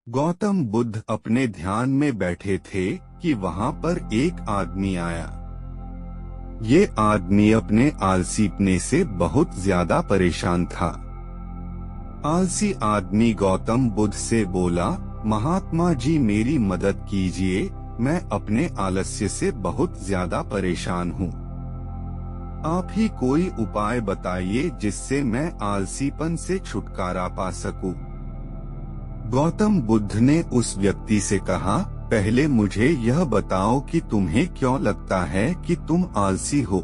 गौतम बुद्ध अपने ध्यान में बैठे थे कि वहां पर एक आदमी आया। ये आदमी अपने आलसीपने से बहुत ज्यादा परेशान था। आलसी आदमी गौतम बुद्ध से बोला, महात्मा जी मेरी मदद कीजिए, मैं अपने आलस्य से बहुत ज्यादा परेशान हूँ। आप ही कोई उपाय बताइए जिससे मैं आलसीपन से छुटकारा पा सकूं। गौतम बुद्ध ने उस व्यक्ति से कहा, पहले मुझे यह बताओ कि तुम्हें क्यों लगता है कि तुम आलसी हो।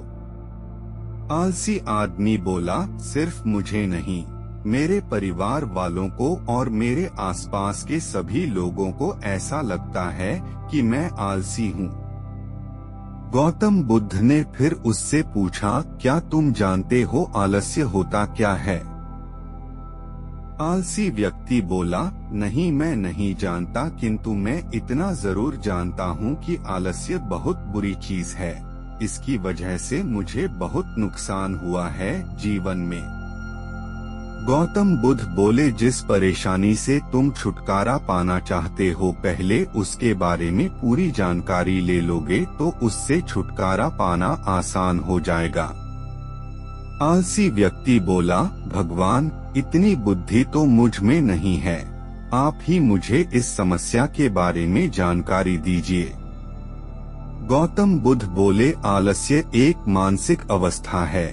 आलसी आदमी बोला, सिर्फ मुझे नहीं, मेरे परिवार वालों को और मेरे आसपास के सभी लोगों को ऐसा लगता है कि मैं आलसी हूँ। गौतम बुद्ध ने फिर उससे पूछा, क्या तुम जानते हो आलस्य होता क्या है? आलसी व्यक्ति बोला, नहीं मैं नहीं जानता, किंतु मैं इतना जरूर जानता हूँ कि आलस्य बहुत बुरी चीज है। इसकी वजह से मुझे बहुत नुकसान हुआ है जीवन में। गौतम बुद्ध बोले, जिस परेशानी से तुम छुटकारा पाना चाहते हो पहले उसके बारे में पूरी जानकारी ले लोगे तो उससे छुटकारा पाना आसान हो जाएगा। आलसी व्यक्ति बोला, भगवान इतनी बुद्धि तो मुझ में नहीं है, आप ही मुझे इस समस्या के बारे में जानकारी दीजिए। गौतम बुद्ध बोले, आलस्य एक मानसिक अवस्था है,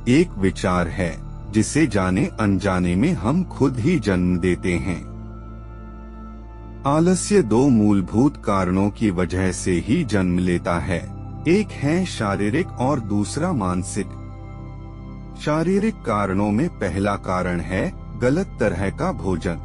एक विचार है जिसे जाने अनजाने में हम खुद ही जन्म देते हैं। आलस्य दो मूलभूत कारणों की वजह से ही जन्म लेता है, एक है शारीरिक और दूसरा मानसिक। शारीरिक कारणों में पहला कारण है गलत तरह का भोजन।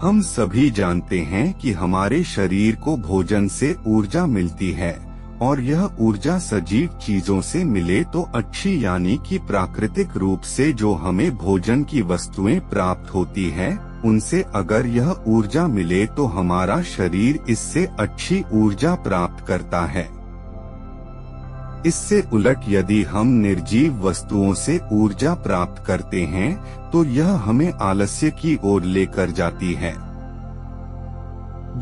हम सभी जानते हैं कि हमारे शरीर को भोजन से ऊर्जा मिलती है और यह ऊर्जा सजीव चीजों से मिले तो अच्छी, यानी कि प्राकृतिक रूप से जो हमें भोजन की वस्तुएं प्राप्त होती है उनसे अगर यह ऊर्जा मिले तो हमारा शरीर इससे अच्छी ऊर्जा प्राप्त करता है। इससे उलट यदि हम निर्जीव वस्तुओं से ऊर्जा प्राप्त करते हैं तो यह हमें आलस्य की ओर लेकर जाती है।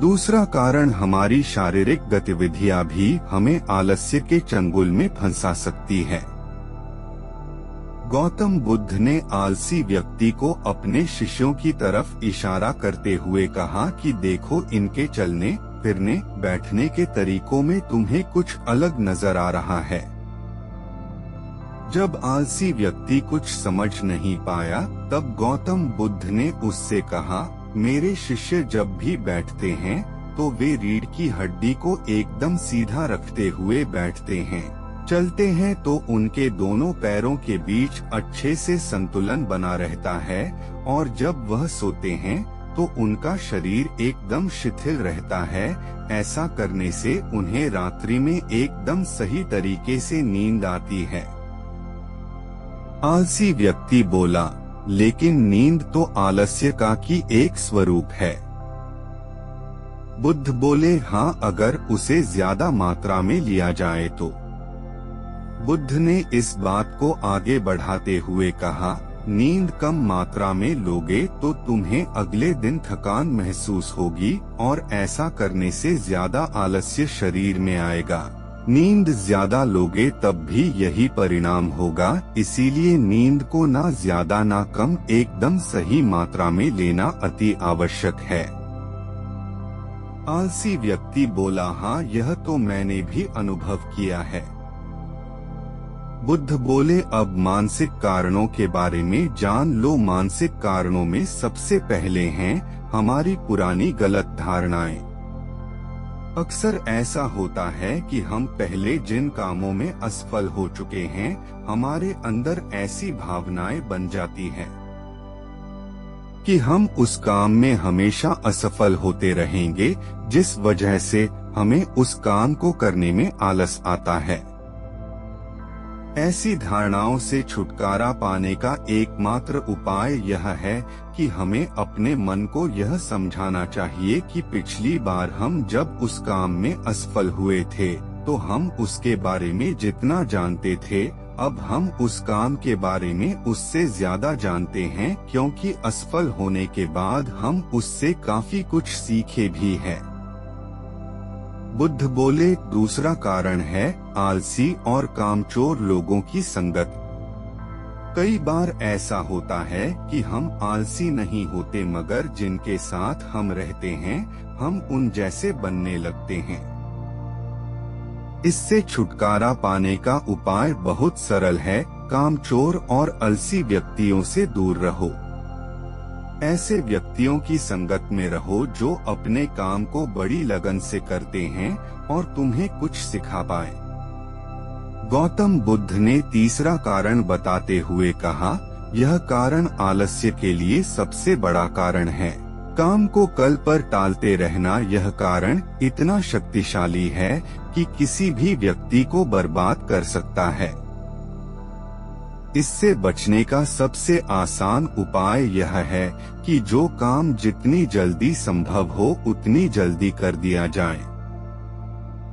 दूसरा कारण हमारी शारीरिक गतिविधियां भी हमें आलस्य के चंगुल में फंसा सकती है। गौतम बुद्ध ने आलसी व्यक्ति को अपने शिष्यों की तरफ इशारा करते हुए कहा कि देखो, इनके चलने फिरने बैठने के तरीकों में तुम्हें कुछ अलग नजर आ रहा है। जब आलसी व्यक्ति कुछ समझ नहीं पाया तब गौतम बुद्ध ने उससे कहा, मेरे शिष्य जब भी बैठते हैं तो वे रीढ़ की हड्डी को एकदम सीधा रखते हुए बैठते हैं। चलते हैं तो उनके दोनों पैरों के बीच अच्छे से संतुलन बना रहता है और जब वह सोते हैं तो उनका शरीर एकदम शिथिल रहता है। ऐसा करने से उन्हें रात्रि में एकदम सही तरीके से नींद आती है। आलसी व्यक्ति बोला, लेकिन नींद तो आलस्य का की एक स्वरूप है। बुद्ध बोले, हाँ, अगर उसे ज्यादा मात्रा में लिया जाए तो। बुद्ध ने इस बात को आगे बढ़ाते हुए कहा, नींद कम मात्रा में लोगे तो तुम्हें अगले दिन थकान महसूस होगी और ऐसा करने से ज्यादा आलस्य शरीर में आएगा। नींद ज्यादा लोगे तब भी यही परिणाम होगा, इसीलिए नींद को ना ज्यादा ना कम, एकदम सही मात्रा में लेना अति आवश्यक है। आलसी व्यक्ति बोला, हाँ, यह तो मैंने भी अनुभव किया है। बुद्ध बोले, अब मानसिक कारणों के बारे में जान लो। मानसिक कारणों में सबसे पहले हैं हमारी पुरानी गलत धारणाएं। अक्सर ऐसा होता है कि हम पहले जिन कामों में असफल हो चुके हैं, हमारे अंदर ऐसी भावनाएं बन जाती हैं कि हम उस काम में हमेशा असफल होते रहेंगे, जिस वजह से हमें उस काम को करने में आलस आता है। ऐसी धारणाओं से छुटकारा पाने का एकमात्र उपाय यह है कि हमें अपने मन को यह समझाना चाहिए कि पिछली बार हम जब उस काम में असफल हुए थे तो हम उसके बारे में जितना जानते थे अब हम उस काम के बारे में उससे ज्यादा जानते हैं, क्योंकि असफल होने के बाद हम उससे काफी कुछ सीखे भी हैं। बुद्ध बोले, दूसरा कारण है आलसी और कामचोर लोगों की संगत। कई बार ऐसा होता है कि हम आलसी नहीं होते, मगर जिनके साथ हम रहते हैं हम उन जैसे बनने लगते हैं। इससे छुटकारा पाने का उपाय बहुत सरल है, कामचोर और आलसी व्यक्तियों से दूर रहो। ऐसे व्यक्तियों की संगत में रहो जो अपने काम को बड़ी लगन से करते हैं और तुम्हें कुछ सिखा पाए। गौतम बुद्ध ने तीसरा कारण बताते हुए कहा, यह कारण आलस्य के लिए सबसे बड़ा कारण है। काम को कल पर टालते रहना यह कारण इतना शक्तिशाली है कि किसी भी व्यक्ति को बर्बाद कर सकता है। इससे बचने का सबसे आसान उपाय यह है कि जो काम जितनी जल्दी संभव हो उतनी जल्दी कर दिया जाए।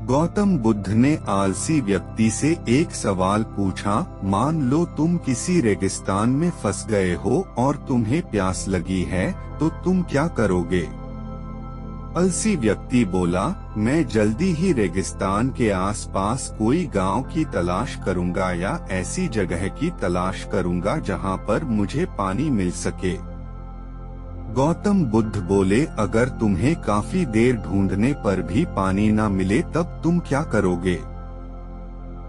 गौतम बुद्ध ने आलसी व्यक्ति से एक सवाल पूछा, मान लो तुम किसी रेगिस्तान में फंस गए हो और तुम्हें प्यास लगी है, तो तुम क्या करोगे? आलसी व्यक्ति बोला, मैं जल्दी ही रेगिस्तान के आसपास कोई गांव की तलाश करूंगा या ऐसी जगह की तलाश करूंगा जहां पर मुझे पानी मिल सके। गौतम बुद्ध बोले, अगर तुम्हें काफी देर ढूंढने पर भी पानी न मिले तब तुम क्या करोगे?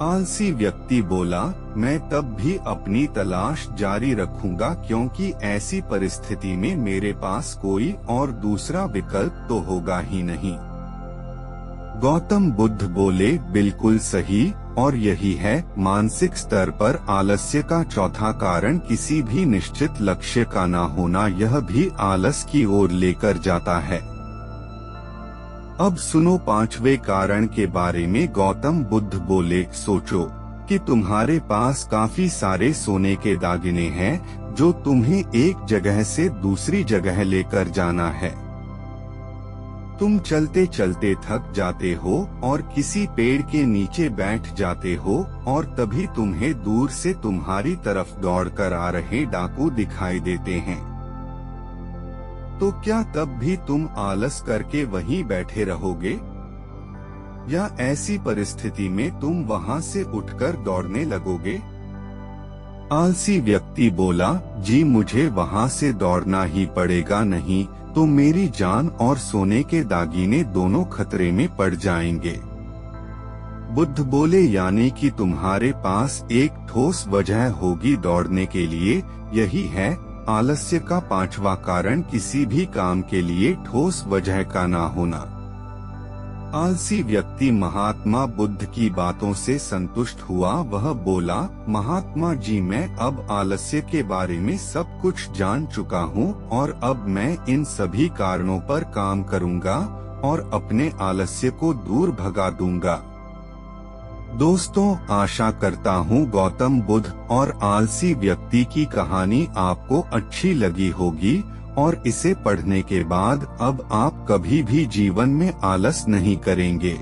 आलसी व्यक्ति बोला, मैं तब भी अपनी तलाश जारी रखूंगा, क्योंकि ऐसी परिस्थिति में मेरे पास कोई और दूसरा विकल्प तो होगा ही नहीं। गौतम बुद्ध बोले, बिल्कुल सही, और यही है मानसिक स्तर पर आलस्य का चौथा कारण किसी भी निश्चित लक्ष्य का न होना। यह भी आलस की ओर लेकर जाता है। अब सुनो पांचवें कारण के बारे में। गौतम बुद्ध बोले, सोचो कि तुम्हारे पास काफी सारे सोने के दागिने हैं जो तुम्हें एक जगह से दूसरी जगह लेकर जाना है। तुम चलते चलते थक जाते हो और किसी पेड़ के नीचे बैठ जाते हो और तभी तुम्हें दूर से तुम्हारी तरफ दौड़कर आ रहे डाकू दिखाई देते हैं। तो क्या तब भी तुम आलस करके वहीं बैठे रहोगे, या ऐसी परिस्थिति में तुम वहां से उठकर दौड़ने लगोगे? आलसी व्यक्ति बोला, जी मुझे वहां से दौड़ना ही पड़ेगा, नहीं तो मेरी जान और सोने के दागिने दोनों खतरे में पड़ जाएंगे। बुद्ध बोले, यानी कि तुम्हारे पास एक ठोस वजह होगी दौड़ने के लिए। यही है आलस्य का पांचवा कारण, किसी भी काम के लिए ठोस वजह का ना होना। आलसी व्यक्ति महात्मा बुद्ध की बातों से संतुष्ट हुआ। वह बोला, महात्मा जी, मैं अब आलस्य के बारे में सब कुछ जान चुका हूँ और अब मैं इन सभी कारणों पर काम करूँगा और अपने आलस्य को दूर भगा दूंगा। दोस्तों, आशा करता हूँ गौतम बुद्ध और आलसी व्यक्ति की कहानी आपको अच्छी लगी होगी और इसे पढ़ने के बाद अब आप कभी भी जीवन में आलस नहीं करेंगे।